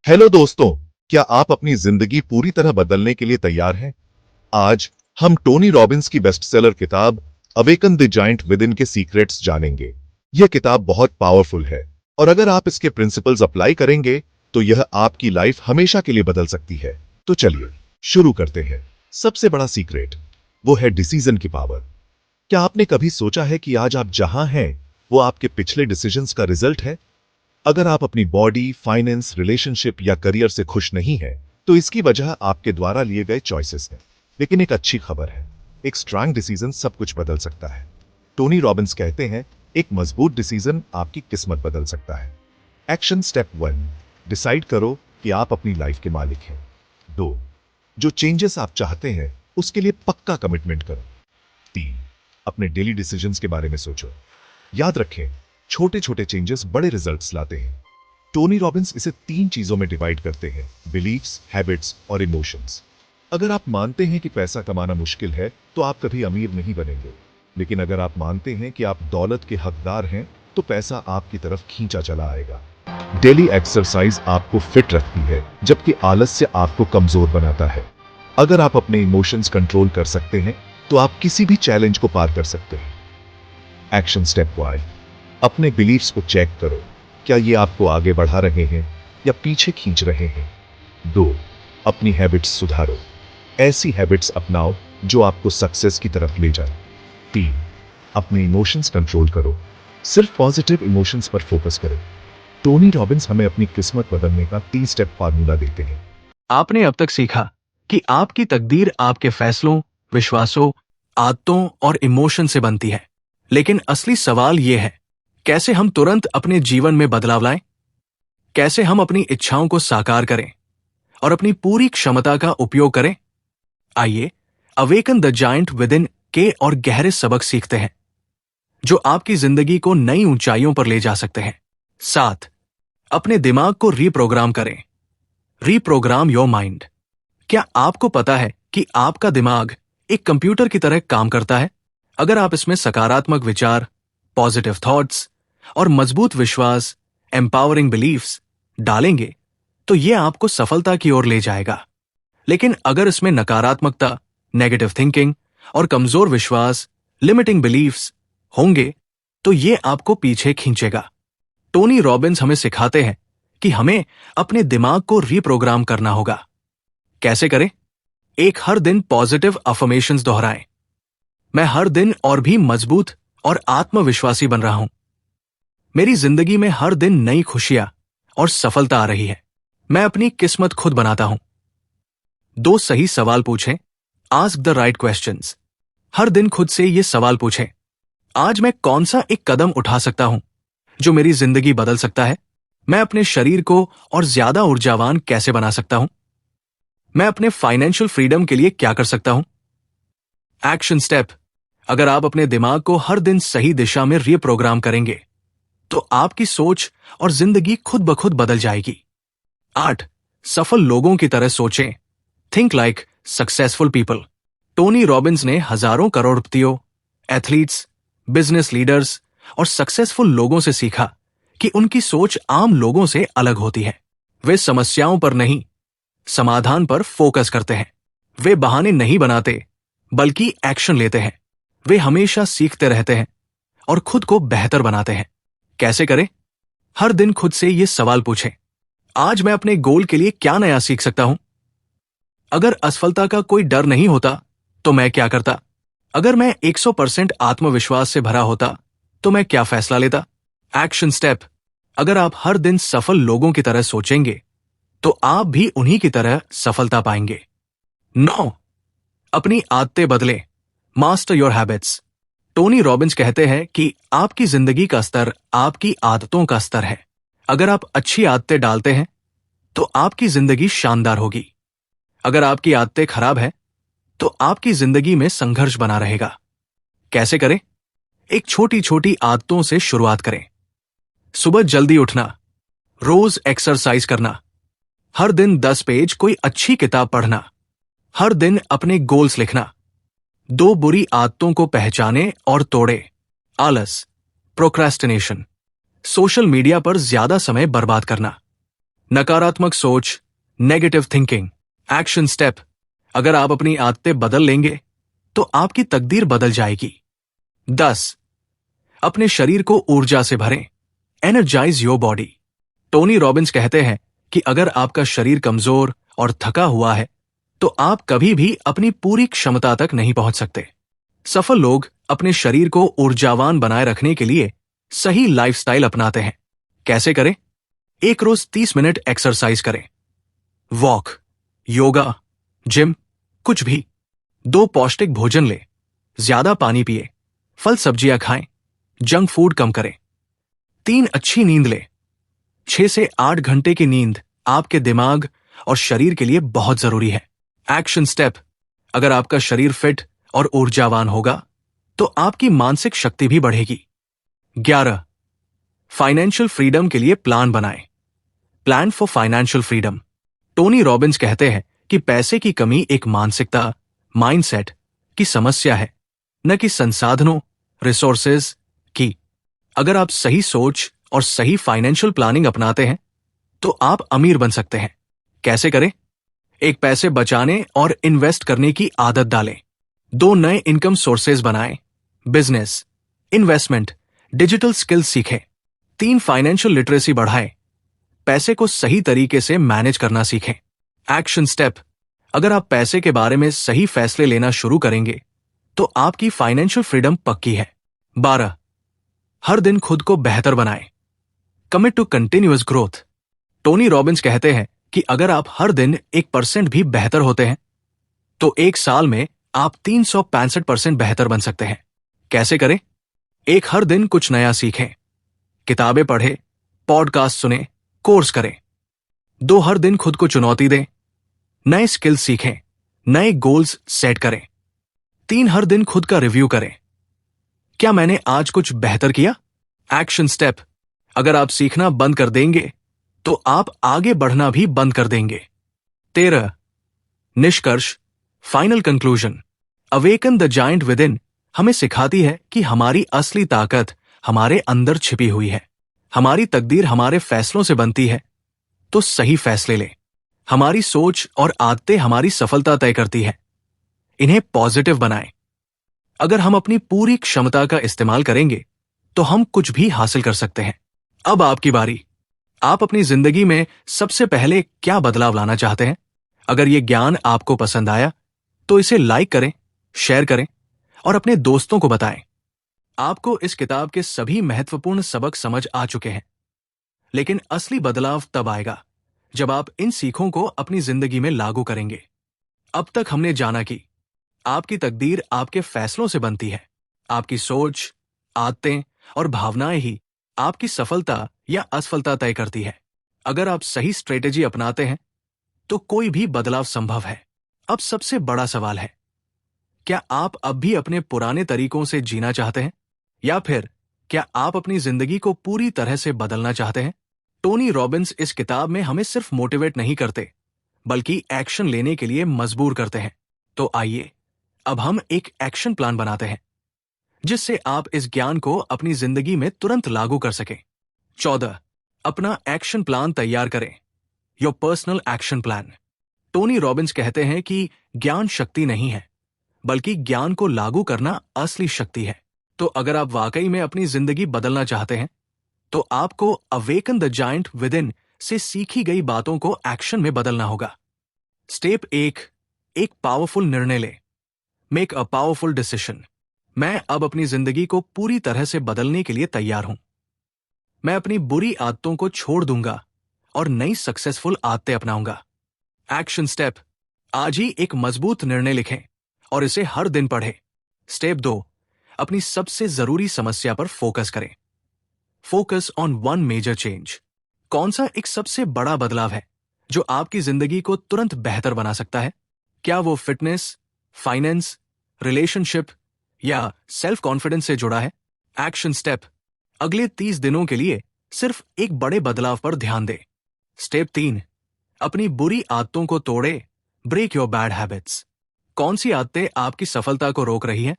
Hello दोस्तों, क्या आप अपनी जिंदगी पूरी तरह बदलने के लिए तैयार हैं? आज हम टोनी रॉबिन्स की बेस्टसेलर किताब awaken the giant with in के सीक्रेट्स जानेंगे। यह किताब बहुत पावरफुल है और अगर आप इसके प्रिंसिपल्स अप्लाई करेंगे तो यह आपकी लाइफ हमेशा के लिए बदल सकती है। तो चलिए शुरू करते हैं। सबसे बड़ा सीक्रेट वो है डिसीजन की पावर। क्या आपने कभी सोचा है कि आज आप जहां हैं वो आपके पिछले डिसीजंस का रिजल्ट है? अगर आप अपनी बॉडी, फाइनेंस, रिलेशनशिप या करियर से खुश नहीं हैं, तो इसकी वजह आपके द्वारा लिए गए चॉइसेस हैं। लेकिन एक अच्छी खबर है, एक स्ट्रांग डिसीजन सब कुछ बदल सकता है। टोनी रॉबिन्स कहते हैं, एक मजबूत डिसीजन आपकी किस्मत बदल सकता है। एक्शन स्टेप 1, डिसाइड करो कि आप अपनी लाइफ के मालिक हैं। 2, जो चेंजेस आप चाहते हैं उसके लिए पक्का कमिटमेंट करो। 3, अपने डेली डिसीजंस के बारे में सोचो। याद रखें, छोटे छोटे चेंजेस बड़े रिजल्ट्स लाते हैं। टोनी रॉबिन्स इसे 3 चीजों में डिवाइड करते हैं, बिलीफ्स, हैबिट्स और इमोशंस। अगर आप मानते हैं कि पैसा कमाना मुश्किल है तो आप कभी अमीर नहीं बनेंगे। लेकिन अगर आप मानते हैं कि आप दौलत के हकदार हैं तो पैसा आपकी तरफ खींचा चला आएगा। डेली एक्सरसाइज आपको फिट रखती है जबकि आलस्य आपको कमजोर बनाता है। अगर आप अपने इमोशंस कंट्रोल कर सकते हैं तो आप किसी भी चैलेंज को पार कर सकते हैं। एक्शन स्टेप 1, अपने बिलीफ्स को चेक करो। क्या ये आपको आगे बढ़ा रहे हैं या पीछे खींच रहे हैं? 2, अपनी हैबिट्स सुधारो। ऐसी हैबिट्स अपनाओ जो आपको सक्सेस की तरफ ले जाए। 3, अपने इमोशंस कंट्रोल करो। सिर्फ पॉजिटिव इमोशंस पर फोकस करें। टोनी रॉबिन्स हमें अपनी किस्मत बदलने का 3 स्टेप फार्मूला देते हैं। आपने अब तक सीखा कि आपकी तकदीर आपके फैसलों, विश्वासों, आदतों और इमोशन से बनती है। लेकिन असली सवाल यह है, कैसे हम तुरंत अपने जीवन में बदलाव लाएं? कैसे हम अपनी इच्छाओं को साकार करें और अपनी पूरी क्षमता का उपयोग करें? आइए awaken the giant with in के और गहरे सबक सीखते हैं जो आपकी जिंदगी को नई ऊंचाइयों पर ले जा सकते हैं। 7, अपने दिमाग को रीप्रोग्राम करें। Reprogram your mind. क्या आपको पता है कि आपका दिमाग एक कंप्यूटर की तरह काम करता है? अगर आप इसमें सकारात्मक विचार, पॉजिटिव थॉट्स और मजबूत विश्वास, एम्पावरिंग बिलीफ्स डालेंगे तो यह आपको सफलता की ओर ले जाएगा। लेकिन अगर इसमें नकारात्मकता, नेगेटिव थिंकिंग और कमजोर विश्वास, लिमिटिंग बिलीफ्स होंगे तो यह आपको पीछे खींचेगा। टोनी रॉबिन्स हमें सिखाते हैं कि हमें अपने दिमाग को रीप्रोग्राम करना होगा। कैसे करें? एक, हर दिन पॉजिटिव अफर्मेशंस दोहराएं। मैं हर दिन और भी मजबूत और आत्मविश्वासी बन रहा हूं। मेरी जिंदगी में हर दिन नई खुशियां और सफलता आ रही है। मैं अपनी किस्मत खुद बनाता हूं। 2, सही सवाल पूछें। Ask the right questions. हर दिन खुद से ये सवाल पूछें, आज मैं कौन सा एक कदम उठा सकता हूं जो मेरी जिंदगी बदल सकता है? मैं अपने शरीर को और ज्यादा ऊर्जावान कैसे बना सकता हूं? मैं अपने फाइनेंशियल फ्रीडम के लिए क्या कर सकता हूं? Action step. अगर आप अपने दिमाग को हर दिन सही दिशा में रीप्रोग्राम करेंगे तो आपकी सोच और जिंदगी खुद ब खुद बदल जाएगी। 8, सफल लोगों की तरह सोचें। Think like successful people. Tony Robbins ने हजारों करोड़पतियों, एथलीट्स, बिजनेस लीडर्स और सक्सेसफुल लोगों से सीखा कि उनकी सोच आम लोगों से अलग होती है। वे समस्याओं पर नहीं, समाधान पर फोकस करते हैं। वे बहाने नहीं बनाते बल्कि एक्शन लेते हैं। वे हमेशा सीखते रहते हैं और खुद को बेहतर बनाते हैं। कैसे करें? हर दिन खुद से ये सवाल पूछें, आज मैं अपने गोल के लिए क्या नया सीख सकता हूं? अगर असफलता का कोई डर नहीं होता तो मैं क्या करता? अगर मैं 100% आत्मविश्वास से भरा होता तो मैं क्या फैसला लेता? Action step. अगर आप हर दिन सफल लोगों की तरह सोचेंगे तो आप भी उन्हीं की तरह सफलता पाएंगे। 9, अपनी आदतें बदलें। Master your habits. Tony Robbins कहते हैं कि आपकी जिंदगी का स्तर आपकी आदतों का स्तर है। अगर आप अच्छी आदतें डालते हैं तो आपकी जिंदगी शानदार होगी। अगर आपकी आदतें खराब हैं तो आपकी जिंदगी में संघर्ष बना रहेगा। कैसे करें? एक छोटी छोटी आदतों से शुरुआत करें। सुबह जल्दी उठना, रोज एक्सरसाइज करना, हर दिन 10 पेज कोई अच्छी किताब पढ़ना, हर दिन अपने गोल्स लिखना। 2 बुरी आदतों को पहचाने और तोड़े। आलस, प्रोक्रेस्टिनेशन, सोशल मीडिया पर ज्यादा समय बर्बाद करना, नकारात्मक सोच, नेगेटिव थिंकिंग। एक्शन स्टेप, अगर आप अपनी आदतें बदल लेंगे तो आपकी तकदीर बदल जाएगी। 10. अपने शरीर को ऊर्जा से भरें। Energize your body. Tony Robbins कहते हैं कि अगर आपका शरीर कमजोर और थका हुआ है तो आप कभी भी अपनी पूरी क्षमता तक नहीं पहुंच सकते। सफल लोग अपने शरीर को ऊर्जावान बनाए रखने के लिए सही लाइफस्टाइल अपनाते हैं। कैसे करें? एक रोज 30 मिनट एक्सरसाइज करें। वॉक, योगा, जिम, कुछ भी। 2 पौष्टिक भोजन लें। ज्यादा पानी पिए। फल सब्जियां खाएं। जंक फूड कम करें। 3 अच्छी नींद लें। 6 से 8 घंटे की नींद आपके दिमाग और शरीर के लिए बहुत जरूरी है। एक्शन स्टेप, अगर आपका शरीर फिट और ऊर्जावान होगा तो आपकी मानसिक शक्ति भी बढ़ेगी। 11. फाइनेंशियल फ्रीडम के लिए प्लान बनाएं। Plan for financial freedom. Tony Robbins कहते हैं कि पैसे की कमी एक मानसिकता, माइंडसेट की समस्या है, न कि संसाधनों, रिसोर्सेज की। अगर आप सही सोच और सही फाइनेंशियल प्लानिंग अपनाते हैं तो आप अमीर बन सकते हैं। कैसे करें? एक पैसे बचाने और इन्वेस्ट करने की आदत डालें। 2 नए इनकम सोर्सेज बनाएं। बिजनेस, इन्वेस्टमेंट, डिजिटल स्किल्स सीखें। 3 फाइनेंशियल लिटरेसी बढ़ाएं। पैसे को सही तरीके से मैनेज करना सीखें। एक्शन स्टेप, अगर आप पैसे के बारे में सही फैसले लेना शुरू करेंगे तो आपकी फाइनेंशियल फ्रीडम पक्की है। 12. हर दिन खुद को बेहतर बनाएं। Commit to continuous growth. Tony Robbins कहते हैं कि अगर आप हर दिन 1% भी बेहतर होते हैं तो 1 साल में आप 365% बेहतर बन सकते हैं। कैसे करें? एक हर दिन कुछ नया सीखें। किताबें पढ़ें, पॉडकास्ट सुनें, कोर्स करें। 2 हर दिन खुद को चुनौती दें। नए स्किल्स सीखें, नए गोल्स सेट करें। 3 हर दिन खुद का रिव्यू करें। क्या मैंने आज कुछ बेहतर किया? एक्शन स्टेप, अगर आप सीखना बंद कर देंगे तो आप आगे बढ़ना भी बंद कर देंगे। 13. निष्कर्ष, final conclusion. Awaken the giant with in हमें सिखाती है कि हमारी असली ताकत हमारे अंदर छिपी हुई है। हमारी तकदीर हमारे फैसलों से बनती है, तो सही फैसले लें। हमारी सोच और आदतें हमारी सफलता तय करती है। इन्हें पॉजिटिव बनाएं। अगर हम अपनी पूरी क्षमता का इस्तेमाल करेंगे तो हम कुछ भी हासिल कर सकते हैं। अब आपकी बारी। आप अपनी जिंदगी में सबसे पहले क्या बदलाव लाना चाहते हैं? अगर यह ज्ञान आपको पसंद आया तो इसे लाइक करें, शेयर करें और अपने दोस्तों को बताएं। आपको इस किताब के सभी महत्वपूर्ण सबक समझ आ चुके हैं, लेकिन असली बदलाव तब आएगा जब आप इन सीखों को अपनी जिंदगी में लागू करेंगे। अब तक हमने जाना कि आपकी तकदीर आपके फैसलों से बनती है। आपकी सोच, आदतें और भावनाएं ही आपकी सफलता या असफलता तय करती है। अगर आप सही स्ट्रेटेजी अपनाते हैं तो कोई भी बदलाव संभव है। अब सबसे बड़ा सवाल है, क्या आप अब भी अपने पुराने तरीकों से जीना चाहते हैं या फिर क्या आप अपनी जिंदगी को पूरी तरह से बदलना चाहते हैं? टोनी रॉबिन्स इस किताब में हमें सिर्फ मोटिवेट नहीं करते बल्कि एक्शन लेने के लिए मजबूर करते हैं। तो आइए अब हम एक एक्शन प्लान बनाते हैं जिससे आप इस ज्ञान को अपनी जिंदगी में तुरंत लागू कर सकें। 14. अपना एक्शन प्लान तैयार करें। Your personal action plan. Tony Robbins कहते हैं कि ज्ञान शक्ति नहीं है, बल्कि ज्ञान को लागू करना असली शक्ति है। तो अगर आप वाकई में अपनी जिंदगी बदलना चाहते हैं तो आपको awaken the giant with in से सीखी गई बातों को एक्शन में बदलना होगा। स्टेप 1, एक पावरफुल निर्णय लें। Make a powerful decision. मैं अब अपनी जिंदगी को पूरी तरह से बदलने के लिए तैयार हूं। मैं अपनी बुरी आदतों को छोड़ दूंगा और नई सक्सेसफुल आदतें अपनाऊंगा। एक्शन स्टेप, आज ही एक मजबूत निर्णय लिखें और इसे हर दिन पढ़ें। स्टेप 2, अपनी सबसे जरूरी समस्या पर फोकस करें। Focus on one major change. कौन सा एक सबसे बड़ा बदलाव है जो आपकी जिंदगी को तुरंत बेहतर बना सकता है? क्या वो फिटनेस, फाइनेंस, रिलेशनशिप या सेल्फ कॉन्फिडेंस से जुड़ा है? एक्शन स्टेप, अगले 30 दिनों के लिए सिर्फ एक बड़े बदलाव पर ध्यान दें। स्टेप 3, अपनी बुरी आदतों को तोड़े। Break your bad habits. कौन सी आदतें आपकी सफलता को रोक रही हैं?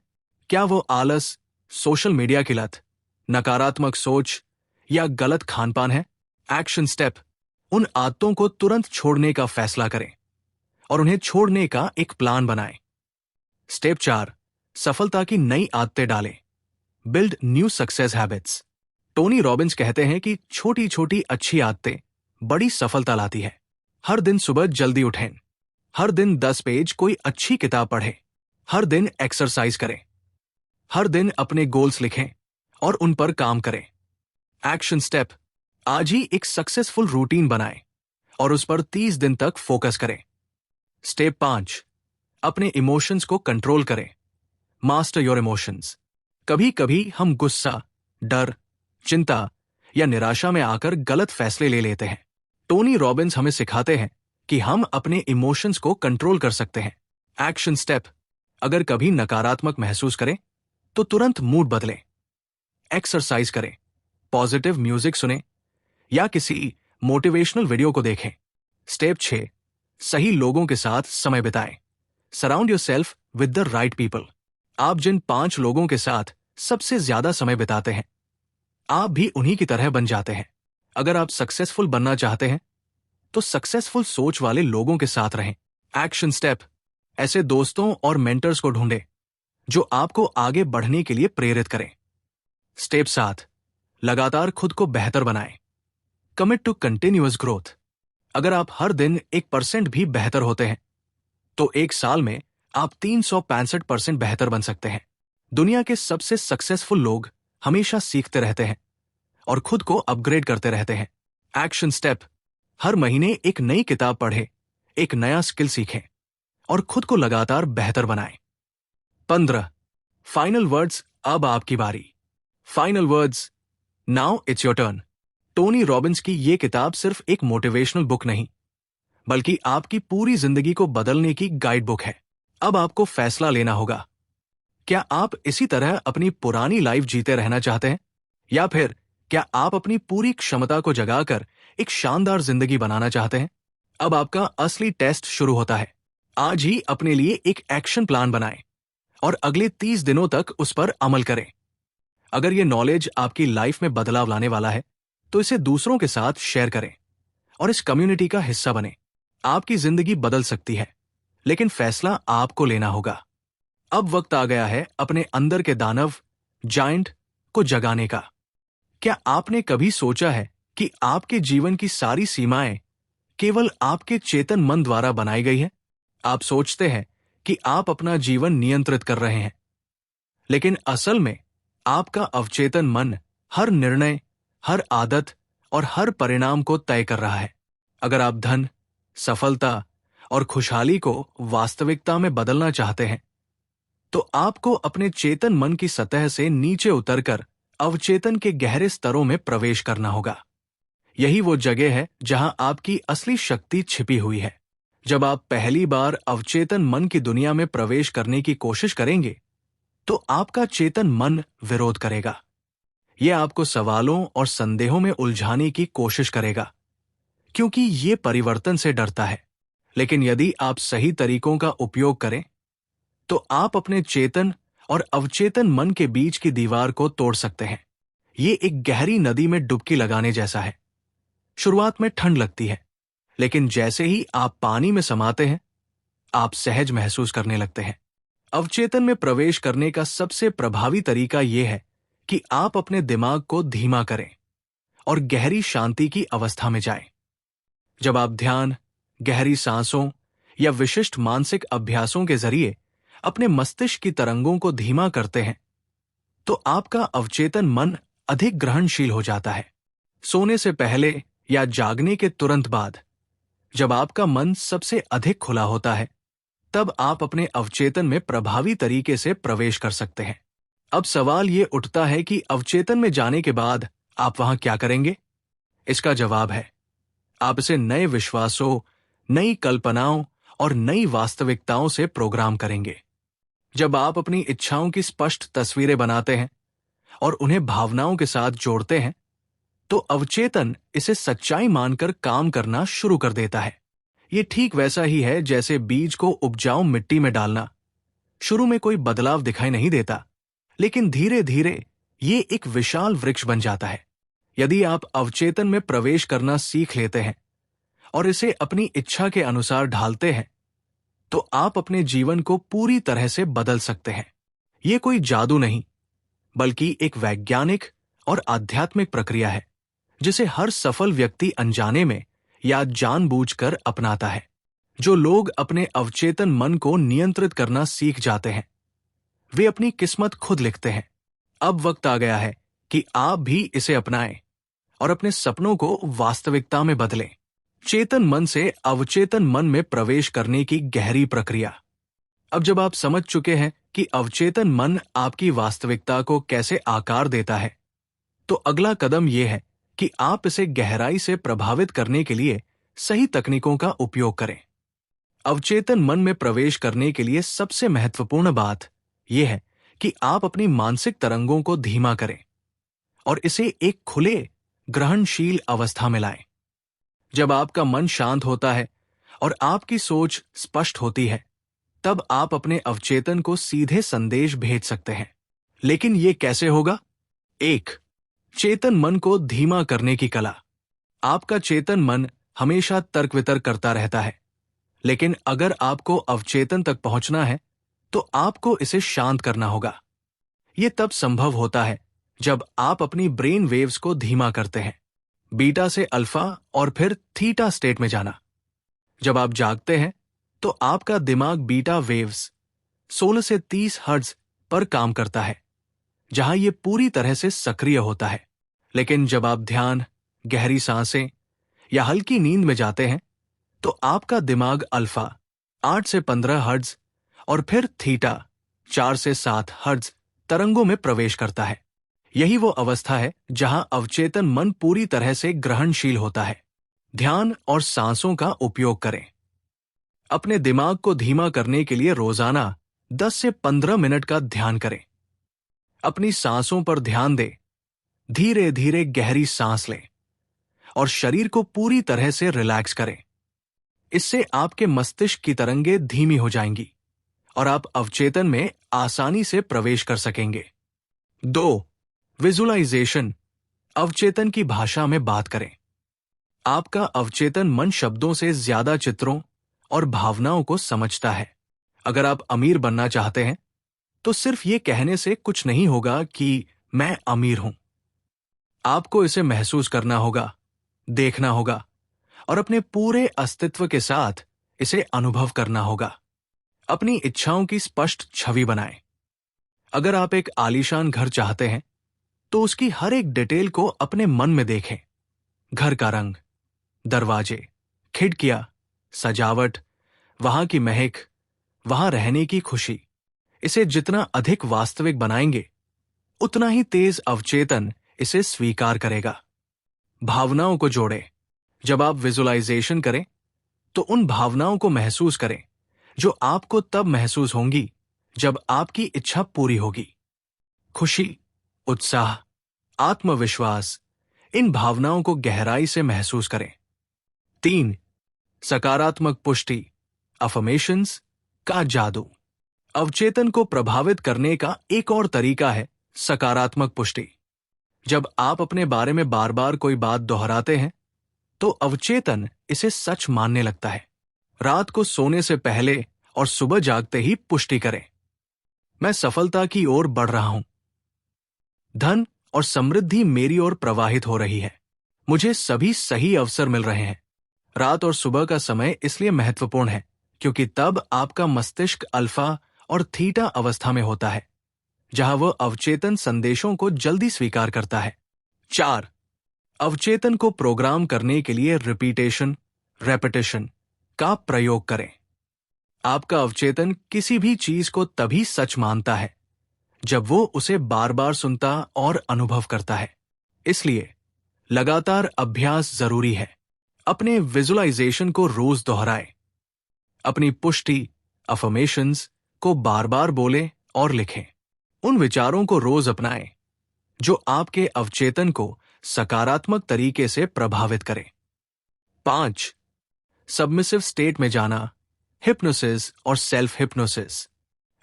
क्या वो आलस, सोशल मीडिया की लत, नकारात्मक सोच या गलत खानपान है? एक्शन स्टेप, उन आदतों को तुरंत छोड़ने का फैसला करें और उन्हें छोड़ने का एक प्लान बनाएं। स्टेप 4, सफलता की नई आदतें डालें। Build new success habits. Tony Robbins कहते हैं कि छोटी छोटी अच्छी आदतें बड़ी सफलता लाती है। हर दिन सुबह जल्दी उठें, हर दिन 10 पेज कोई अच्छी किताब पढ़ें, हर दिन एक्सरसाइज करें, हर दिन अपने गोल्स लिखें और उन पर काम करें। एक्शन स्टेप, आज ही एक सक्सेसफुल रूटीन बनाएं और उस पर 30 दिन तक फोकस करें। स्टेप 5, अपने इमोशंस को कंट्रोल करें। Master your emotions. कभी कभी हम गुस्सा, डर, चिंता या निराशा में आकर गलत फैसले ले लेते हैं। टोनी रॉबिन्स हमें सिखाते हैं कि हम अपने इमोशंस को कंट्रोल कर सकते हैं। एक्शन स्टेप, अगर कभी नकारात्मक महसूस करें तो तुरंत मूड बदलें। एक्सरसाइज करें, पॉजिटिव म्यूजिक सुनें या किसी मोटिवेशनल वीडियो को देखें। स्टेप 6, सही लोगों के साथ समय बिताएं। Surround yourself with the right people. आप जिन 5 लोगों के साथ सबसे ज्यादा समय बिताते हैं, आप भी उन्हीं की तरह बन जाते हैं। अगर आप सक्सेसफुल बनना चाहते हैं तो सक्सेसफुल सोच वाले लोगों के साथ रहें। एक्शन स्टेप, ऐसे दोस्तों और मेंटर्स को ढूंढें जो आपको आगे बढ़ने के लिए प्रेरित करें। स्टेप 7, लगातार खुद को बेहतर बनाएं। Commit to continuous growth. अगर आप हर दिन 1% भी बेहतर होते हैं तो 1 साल में आप 365% बेहतर बन सकते हैं। दुनिया के सबसे सक्सेसफुल लोग हमेशा सीखते रहते हैं और खुद को अपग्रेड करते रहते हैं। एक्शन स्टेप, हर महीने एक नई किताब पढ़ें, एक नया स्किल सीखें और खुद को लगातार बेहतर बनाएं। 15, फाइनल वर्ड्स। अब आपकी बारी। Final words, now it's your turn. Tony Robbins की यह किताब सिर्फ एक मोटिवेशनल बुक नहीं, बल्कि आपकी पूरी जिंदगी को बदलने की गाइड बुक है। अब आपको फैसला लेना होगा। क्या आप इसी तरह अपनी पुरानी लाइफ जीते रहना चाहते हैं, या फिर क्या आप अपनी पूरी क्षमता को जगाकर एक शानदार जिंदगी बनाना चाहते हैं? अब आपका असली टेस्ट शुरू होता है। आज ही अपने लिए एक एक्शन प्लान बनाएं और अगले 30 दिनों तक उस पर अमल करें। अगर यह नॉलेज आपकी लाइफ में बदलाव लाने वाला है तो इसे दूसरों के साथ शेयर करें और इस कम्युनिटी का हिस्सा बनें। आपकी जिंदगी बदल सकती है, लेकिन फैसला आपको लेना होगा। अब वक्त आ गया है अपने अंदर के दानव, जायंट को जगाने का। क्या आपने कभी सोचा है कि आपके जीवन की सारी सीमाएं केवल आपके चेतन मन द्वारा बनाई गई हैं? आप सोचते हैं कि आप अपना जीवन नियंत्रित कर रहे हैं, लेकिन असल में आपका अवचेतन मन हर निर्णय, हर आदत और हर परिणाम को तय कर रहा है। अगर आप धन, सफलता और खुशहाली को वास्तविकता में बदलना चाहते हैं तो आपको अपने चेतन मन की सतह से नीचे उतरकर अवचेतन के गहरे स्तरों में प्रवेश करना होगा। यही वो जगह है जहां आपकी असली शक्ति छिपी हुई है। जब आप पहली बार अवचेतन मन की दुनिया में प्रवेश करने की कोशिश करेंगे तो आपका चेतन मन विरोध करेगा। यह आपको सवालों और संदेहों में उलझाने की कोशिश करेगा, क्योंकि ये परिवर्तन से डरता है। लेकिन यदि आप सही तरीकों का उपयोग करें तो आप अपने चेतन और अवचेतन मन के बीच की दीवार को तोड़ सकते हैं। ये एक गहरी नदी में डुबकी लगाने जैसा है। शुरुआत में ठंड लगती है, लेकिन जैसे ही आप पानी में समाते हैं, आप सहज महसूस करने लगते हैं। अवचेतन में प्रवेश करने का सबसे प्रभावी तरीका यह है कि आप अपने दिमाग को धीमा करें और गहरी शांति की अवस्था में जाएं। जब आप ध्यान, गहरी सांसों या विशिष्ट मानसिक अभ्यासों के जरिए अपने मस्तिष्क की तरंगों को धीमा करते हैं तो आपका अवचेतन मन अधिक ग्रहणशील हो जाता है। सोने से पहले या जागने के तुरंत बाद, जब आपका मन सबसे अधिक खुला होता है, तब आप अपने अवचेतन में प्रभावी तरीके से प्रवेश कर सकते हैं। अब सवाल ये उठता है कि अवचेतन में जाने के बाद आप वहां क्या करेंगे? इसका जवाब है, आप इसे नए विश्वासों, नई कल्पनाओं और नई वास्तविकताओं से प्रोग्राम करेंगे। जब आप अपनी इच्छाओं की स्पष्ट तस्वीरें बनाते हैं और उन्हें भावनाओं के साथ जोड़ते हैं तो अवचेतन इसे सच्चाई मानकर काम करना शुरू कर देता है। ये ठीक वैसा ही है जैसे बीज को उपजाऊ मिट्टी में डालना। शुरू में कोई बदलाव दिखाई नहीं देता, लेकिन धीरे धीरे ये एक विशाल वृक्ष बन जाता है। यदि आप अवचेतन में प्रवेश करना सीख लेते हैं और इसे अपनी इच्छा के अनुसार ढालते हैं तो आप अपने जीवन को पूरी तरह से बदल सकते हैं। ये कोई जादू नहीं, बल्कि एक वैज्ञानिक और आध्यात्मिक प्रक्रिया है जिसे हर सफल व्यक्ति अनजाने में या जानबूझकर अपनाता है। जो लोग अपने अवचेतन मन को नियंत्रित करना सीख जाते हैं वे अपनी किस्मत खुद लिखते हैं। अब वक्त आ गया है कि आप भी इसे अपनाएं और अपने सपनों को वास्तविकता में बदलें। चेतन मन से अवचेतन मन में प्रवेश करने की गहरी प्रक्रिया। अब जब आप समझ चुके हैं कि अवचेतन मन आपकी वास्तविकता को कैसे आकार देता है, तो अगला कदम यह है कि आप इसे गहराई से प्रभावित करने के लिए सही तकनीकों का उपयोग करें। अवचेतन मन में प्रवेश करने के लिए सबसे महत्वपूर्ण बात यह है कि आप अपनी मानसिक तरंगों को धीमा करें और इसे एक खुले, ग्रहणशील अवस्था में लाएं। जब आपका मन शांत होता है और आपकी सोच स्पष्ट होती है, तब आप अपने अवचेतन को सीधे संदेश भेज सकते हैं। लेकिन यह कैसे होगा? 1. चेतन मन को धीमा करने की कला। आपका चेतन मन हमेशा तर्क वितर्क करता रहता है, लेकिन अगर आपको अवचेतन तक पहुंचना है तो आपको इसे शांत करना होगा। यह तब संभव होता है जब आप अपनी ब्रेन वेव्स को धीमा करते हैं, बीटा से अल्फा और फिर थीटा स्टेट में जाना। जब आप जागते हैं तो आपका दिमाग बीटा वेव्स 16 से 30 हर्ट्ज पर काम करता है, जहां यह पूरी तरह से सक्रिय होता है। लेकिन जब आप ध्यान, गहरी सांसें या हल्की नींद में जाते हैं तो आपका दिमाग अल्फा 8 से 15 हर्ट्ज और फिर थीटा 4 से 7 हर्ट्ज तरंगों में प्रवेश करता है। यही वो अवस्था है जहां अवचेतन मन पूरी तरह से ग्रहणशील होता है। ध्यान और सांसों का उपयोग करें। अपने दिमाग को धीमा करने के लिए रोजाना 10 से 15 मिनट का ध्यान करें। अपनी सांसों पर ध्यान दें। धीरे धीरे गहरी सांस लें और शरीर को पूरी तरह से रिलैक्स करें। इससे आपके मस्तिष्क की तरंगें धीमी हो जाएंगी और आप अवचेतन में आसानी से प्रवेश कर सकेंगे। 2. विजुअलाइजेशन। अवचेतन की भाषा में बात करें। आपका अवचेतन मन शब्दों से ज्यादा चित्रों और भावनाओं को समझता है। अगर आप अमीर बनना चाहते हैं तो सिर्फ ये कहने से कुछ नहीं होगा कि मैं अमीर हूं। आपको इसे महसूस करना होगा, देखना होगा और अपने पूरे अस्तित्व के साथ इसे अनुभव करना होगा। अपनी इच्छाओं की स्पष्ट छवि बनाएं। अगर आप एक आलीशान घर चाहते हैं तो उसकी हर एक डिटेल को अपने मन में देखें। घर का रंग, दरवाजे, खिड़कियां, सजावट, वहां की महक, वहां रहने की खुशी। इसे जितना अधिक वास्तविक बनाएंगे, उतना ही तेज अवचेतन इसे स्वीकार करेगा। भावनाओं को जोड़ें। जब आप विजुअलाइजेशन करें तो उन भावनाओं को महसूस करें जो आपको तब महसूस होंगी जब आपकी इच्छा पूरी होगी। खुशी, उत्साह, आत्मविश्वास, इन भावनाओं को गहराई से महसूस करें। 3. सकारात्मक पुष्टि, अफर्मेशंस का जादू। अवचेतन को प्रभावित करने का एक और तरीका है सकारात्मक पुष्टि। जब आप अपने बारे में बार बार कोई बात दोहराते हैं तो अवचेतन इसे सच मानने लगता है। रात को सोने से पहले और सुबह जागते ही पुष्टि करें, मैं सफलता की ओर बढ़ रहा हूं। धन और समृद्धि मेरी ओर प्रवाहित हो रही है। मुझे सभी सही अवसर मिल रहे हैं। रात और सुबह का समय इसलिए महत्वपूर्ण है क्योंकि तब आपका मस्तिष्क अल्फा और थीटा अवस्था में होता है, जहां वह अवचेतन संदेशों को जल्दी स्वीकार करता है। 4. अवचेतन को प्रोग्राम करने के लिए रेपिटेशन का प्रयोग करें। आपका अवचेतन किसी भी चीज को तभी सच मानता है जब वो उसे बार बार सुनता और अनुभव करता है। इसलिए लगातार अभ्यास जरूरी है। अपने विजुअलाइजेशन को रोज दोहराएं। अपनी पुष्टि, अफर्मेशंस को बार बार बोलें और लिखें। उन विचारों को रोज अपनाएं जो आपके अवचेतन को सकारात्मक तरीके से प्रभावित करें। 5. सबमिसिव स्टेट में जाना, हिप्नोसिस और सेल्फ हिप्नोसिस।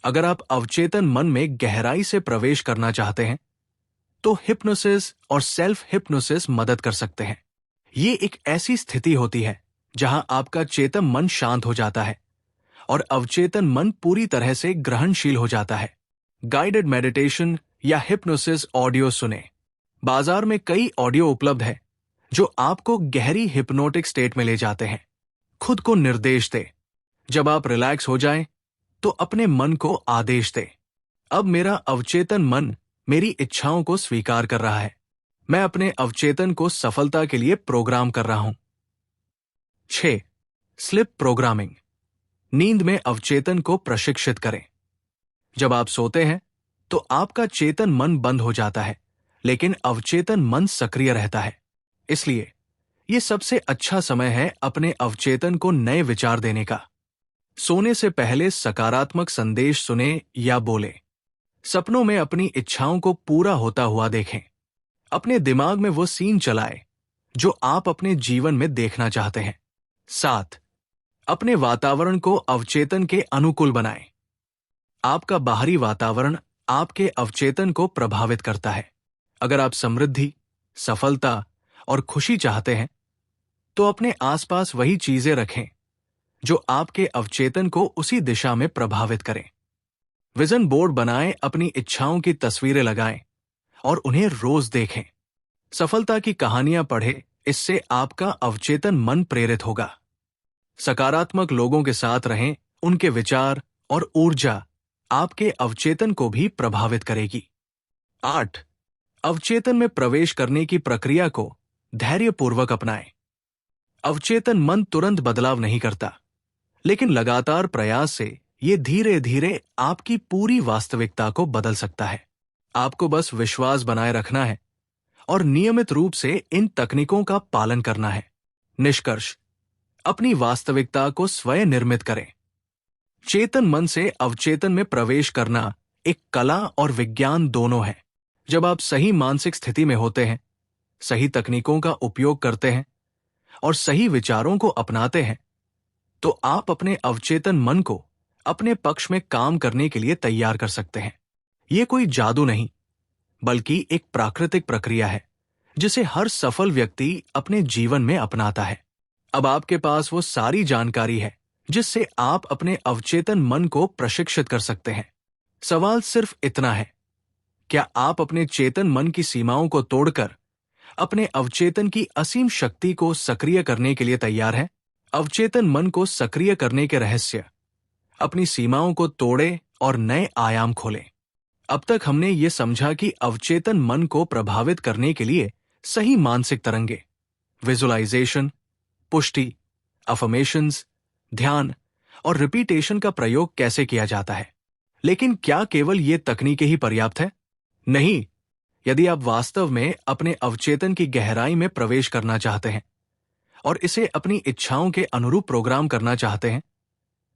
अगर आप अवचेतन मन में गहराई से प्रवेश करना चाहते हैं तो हिप्नोसिस और सेल्फ हिप्नोसिस मदद कर सकते हैं। ये एक ऐसी स्थिति होती है जहां आपका चेतन मन शांत हो जाता है और अवचेतन मन पूरी तरह से ग्रहणशील हो जाता है। गाइडेड मेडिटेशन या हिप्नोसिस ऑडियो सुने। बाजार में कई ऑडियो उपलब्ध है जो आपको गहरी हिप्नोटिक स्टेट में ले जाते हैं। खुद को निर्देश दे। जब आप रिलैक्स हो जाएं, तो अपने मन को आदेश दे, अब मेरा अवचेतन मन मेरी इच्छाओं को स्वीकार कर रहा है। मैं अपने अवचेतन को सफलता के लिए प्रोग्राम कर रहा हूं। 6. Slip programming. नींद में अवचेतन को प्रशिक्षित करें। जब आप सोते हैं तो आपका चेतन मन बंद हो जाता है, लेकिन अवचेतन मन सक्रिय रहता है। इसलिए यह सबसे अच्छा समय है अपने अवचेतन को नए विचार देने का। सोने से पहले सकारात्मक संदेश सुने या बोले। सपनों में अपनी इच्छाओं को पूरा होता हुआ देखें। अपने दिमाग में वो सीन चलाएं जो आप अपने जीवन में देखना चाहते हैं। 7. अपने वातावरण को अवचेतन के अनुकूल बनाएं। आपका बाहरी वातावरण आपके अवचेतन को प्रभावित करता है। अगर आप समृद्धि, सफलता और खुशी चाहते हैं, तो अपने आसपास वही चीजें रखें जो आपके अवचेतन को उसी दिशा में प्रभावित करें। विजन बोर्ड बनाएं, अपनी इच्छाओं की तस्वीरें लगाएं और उन्हें रोज देखें। सफलता की कहानियां पढ़ें, इससे आपका अवचेतन मन प्रेरित होगा। सकारात्मक लोगों के साथ रहें, उनके विचार और ऊर्जा आपके अवचेतन को भी प्रभावित करेगी। 8. अवचेतन में प्रवेश करने की प्रक्रिया को धैर्यपूर्वक अपनाएं। अवचेतन मन तुरंत बदलाव नहीं करता, लेकिन लगातार प्रयास से ये धीरे धीरे आपकी पूरी वास्तविकता को बदल सकता है। आपको बस विश्वास बनाए रखना है और नियमित रूप से इन तकनीकों का पालन करना है। निष्कर्ष, अपनी वास्तविकता को स्वयं निर्मित करें। चेतन मन से अवचेतन में प्रवेश करना एक कला और विज्ञान दोनों है। जब आप सही मानसिक स्थिति में होते हैं, सही तकनीकों का उपयोग करते हैं और सही विचारों को अपनाते हैं, तो आप अपने अवचेतन मन को अपने पक्ष में काम करने के लिए तैयार कर सकते हैं। यह कोई जादू नहीं, बल्कि एक प्राकृतिक प्रक्रिया है जिसे हर सफल व्यक्ति अपने जीवन में अपनाता है। अब आपके पास वो सारी जानकारी है जिससे आप अपने अवचेतन मन को प्रशिक्षित कर सकते हैं। सवाल सिर्फ इतना है, क्या आप अपने चेतन मन की सीमाओं को तोड़कर अपने अवचेतन की असीम शक्ति को सक्रिय करने के लिए तैयार हैं? अवचेतन मन को सक्रिय करने के रहस्य अपनी सीमाओं को तोड़े और नए आयाम खोलें। अब तक हमने ये समझा कि अवचेतन मन को प्रभावित करने के लिए सही मानसिक तरंगे, विजुअलाइजेशन, पुष्टि, अफर्मेशंस, ध्यान और रिपीटेशन का प्रयोग कैसे किया जाता है। लेकिन क्या केवल ये तकनीकें ही पर्याप्त है? नहीं। यदि आप वास्तव में अपने अवचेतन की गहराई में प्रवेश करना चाहते हैं और इसे अपनी इच्छाओं के अनुरूप प्रोग्राम करना चाहते हैं,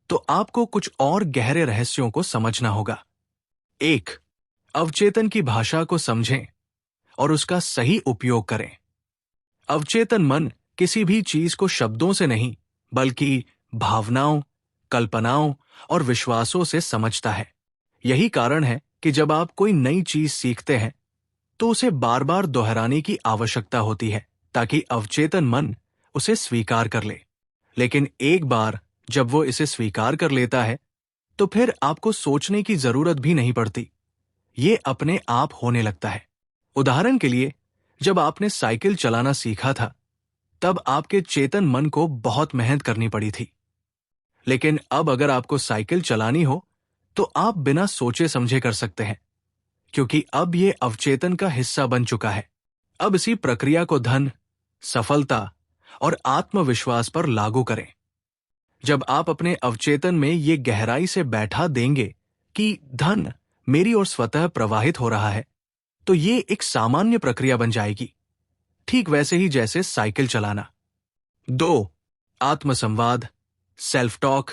तो आपको कुछ और गहरे रहस्यों को समझना होगा। 1. अवचेतन की भाषा को समझें और उसका सही उपयोग करें। अवचेतन मन किसी भी चीज को शब्दों से नहीं, बल्कि भावनाओं, कल्पनाओं और विश्वासों से समझता है। यही कारण है कि जब आप कोई नई चीज सीखते हैं, तो उसे बार बार दोहराने की आवश्यकता होती है ताकि अवचेतन मन उसे स्वीकार कर ले। लेकिन एक बार जब वो इसे स्वीकार कर लेता है, तो फिर आपको सोचने की जरूरत भी नहीं पड़ती। ये अपने आप होने लगता है। उदाहरण के लिए, जब आपने साइकिल चलाना सीखा था, तब आपके चेतन मन को बहुत मेहनत करनी पड़ी थी। लेकिन अब अगर आपको साइकिल चलानी हो, तो आप बिना सोचे समझे कर सकते हैं, क्योंकि अब ये अवचेतन का हिस्सा बन चुका है। अब इसी प्रक्रिया को धन, सफलता और आत्मविश्वास पर लागू करें। जब आप अपने अवचेतन में ये गहराई से बैठा देंगे कि धन मेरी ओर स्वतः प्रवाहित हो रहा है, तो ये एक सामान्य प्रक्रिया बन जाएगी, ठीक वैसे ही जैसे साइकिल चलाना। 2. आत्मसंवाद, सेल्फ टॉक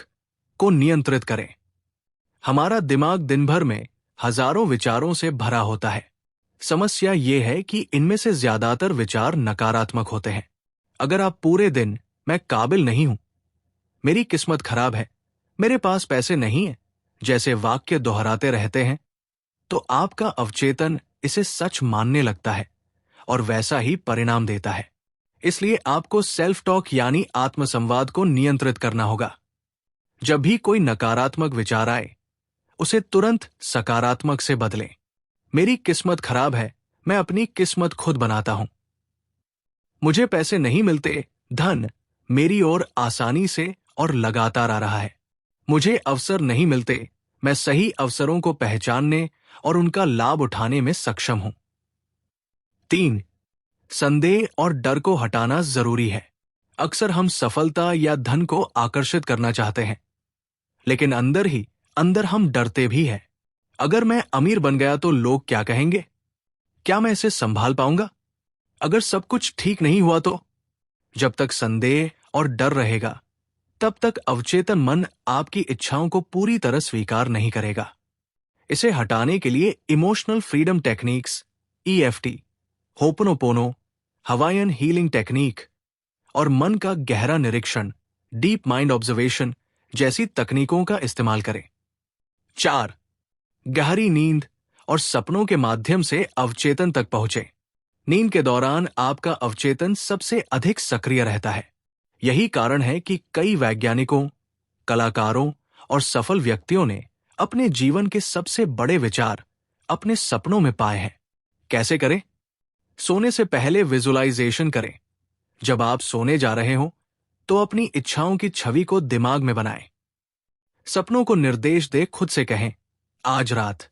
को नियंत्रित करें। हमारा दिमाग दिन भर में हजारों विचारों से भरा होता है। समस्या ये है कि इनमें से ज्यादातर विचार नकारात्मक होते हैं। अगर आप पूरे दिन मैं काबिल नहीं हूं, मेरी किस्मत खराब है, मेरे पास पैसे नहीं है जैसे वाक्य दोहराते रहते हैं, तो आपका अवचेतन इसे सच मानने लगता है और वैसा ही परिणाम देता है। इसलिए आपको सेल्फ टॉक यानी आत्मसंवाद को नियंत्रित करना होगा। जब भी कोई नकारात्मक विचार आए, उसे तुरंत सकारात्मक से बदलें। मेरी किस्मत खराब है, मैं अपनी किस्मत खुद बनाता हूं। मुझे पैसे नहीं मिलते, धन मेरी ओर आसानी से और लगातार आ रहा है। मुझे अवसर नहीं मिलते, मैं सही अवसरों को पहचानने और उनका लाभ उठाने में सक्षम हूं। 3. संदेह और डर को हटाना जरूरी है। अक्सर हम सफलता या धन को आकर्षित करना चाहते हैं, लेकिन अंदर ही अंदर हम डरते भी हैं। अगर मैं अमीर बन गया तो लोग क्या कहेंगे? क्या मैं इसे संभाल पाऊंगा? अगर सब कुछ ठीक नहीं हुआ तो? जब तक संदेह और डर रहेगा, तब तक अवचेतन मन आपकी इच्छाओं को पूरी तरह स्वीकार नहीं करेगा। इसे हटाने के लिए emotional freedom techniques, EFT, ho'oponopono, Hawaiian healing technique और मन का गहरा निरीक्षण, डीप माइंड ऑब्जर्वेशन जैसी तकनीकों का इस्तेमाल करें। 4. गहरी नींद और सपनों के माध्यम से अवचेतन तक पहुंचे। नींद के दौरान आपका अवचेतन सबसे अधिक सक्रिय रहता है। यही कारण है कि कई वैज्ञानिकों, कलाकारों और सफल व्यक्तियों ने अपने जीवन के सबसे बड़े विचार अपने सपनों में पाए हैं। कैसे करें? सोने से पहले विजुअलाइजेशन करें। जब आप सोने जा रहे हो, तो अपनी इच्छाओं की छवि को दिमाग में बनाएं। सपनों को निर्देश दे, खुद से कहें, आज रात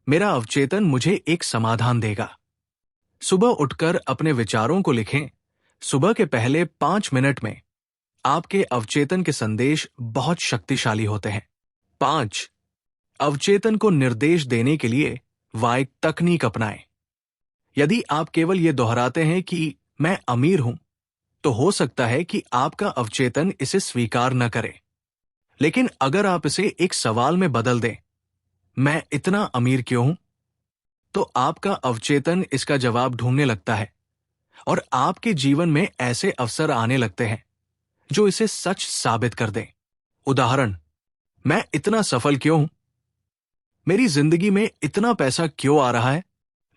मेरा अवचेतन मुझे एक समाधान देगा। सुबह उठकर अपने विचारों को लिखें। सुबह के पहले 5 मिनट में आपके अवचेतन के संदेश बहुत शक्तिशाली होते हैं। 5. अवचेतन को निर्देश देने के लिए वाइक तकनीक अपनाएं। यदि आप केवल ये दोहराते हैं कि मैं अमीर हूं, तो हो सकता है कि आपका अवचेतन इसे स्वीकार न करे। लेकिन अगर आप इसे एक सवाल में बदल दें, मैं इतना अमीर क्यों हूं, तो आपका अवचेतन इसका जवाब ढूंढने लगता है और आपके जीवन में ऐसे अवसर आने लगते हैं जो इसे सच साबित कर दें। उदाहरण, मैं इतना सफल क्यों हूं, मेरी जिंदगी में इतना पैसा क्यों आ रहा है,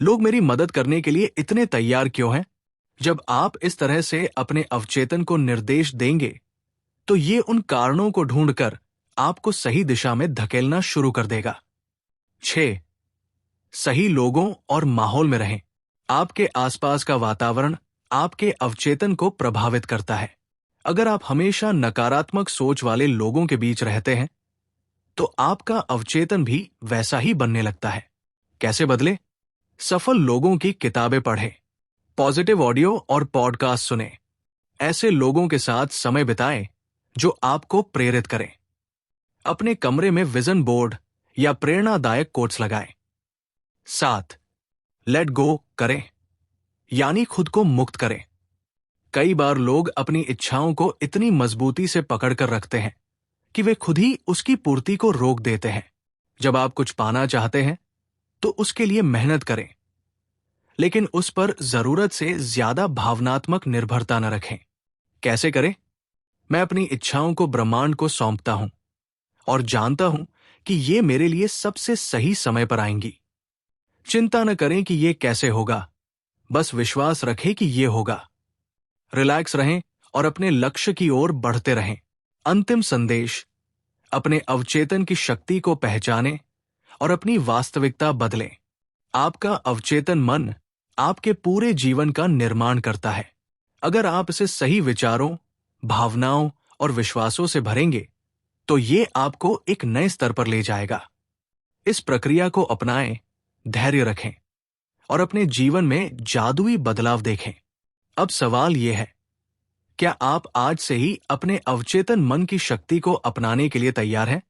लोग मेरी मदद करने के लिए इतने तैयार क्यों हैं। जब आप इस तरह से अपने अवचेतन को निर्देश देंगे, तो ये उन कारणों को ढूंढकर आपको सही दिशा में धकेलना शुरू कर देगा। 6. सही लोगों और माहौल में रहें। आपके आसपास का वातावरण आपके अवचेतन को प्रभावित करता है। अगर आप हमेशा नकारात्मक सोच वाले लोगों के बीच रहते हैं, तो आपका अवचेतन भी वैसा ही बनने लगता है। कैसे बदले? सफल लोगों की किताबें पढ़ें, पॉजिटिव ऑडियो और पॉडकास्ट सुनें। ऐसे लोगों के साथ समय बिताएं जो आपको प्रेरित करें। अपने कमरे में विजन बोर्ड या प्रेरणादायक कोट्स लगाएं। 7. लेट गो करें, यानी खुद को मुक्त करें। कई बार लोग अपनी इच्छाओं को इतनी मजबूती से पकड़कर रखते हैं कि वे खुद ही उसकी पूर्ति को रोक देते हैं। जब आप कुछ पाना चाहते हैं, तो उसके लिए मेहनत करें, लेकिन उस पर जरूरत से ज्यादा भावनात्मक निर्भरता न रखें। कैसे करें? मैं अपनी इच्छाओं को ब्रह्मांड को सौंपता हूं और जानता हूं कि ये मेरे लिए सबसे सही समय पर आएंगी। चिंता न करें कि ये कैसे होगा, बस विश्वास रखें कि ये होगा। रिलैक्स रहें और अपने लक्ष्य की ओर बढ़ते रहें। अंतिम संदेश, अपने अवचेतन की शक्ति को पहचानें और अपनी वास्तविकता बदलें। आपका अवचेतन मन आपके पूरे जीवन का निर्माण करता है। अगर आप इसे सही विचारों, भावनाओं और विश्वासों से भरेंगे, तो ये आपको एक नए स्तर पर ले जाएगा। इस प्रक्रिया को अपनाएं, धैर्य रखें और अपने जीवन में जादुई बदलाव देखें। अब सवाल यह है, क्या आप आज से ही अपने अवचेतन मन की शक्ति को अपनाने के लिए तैयार हैं?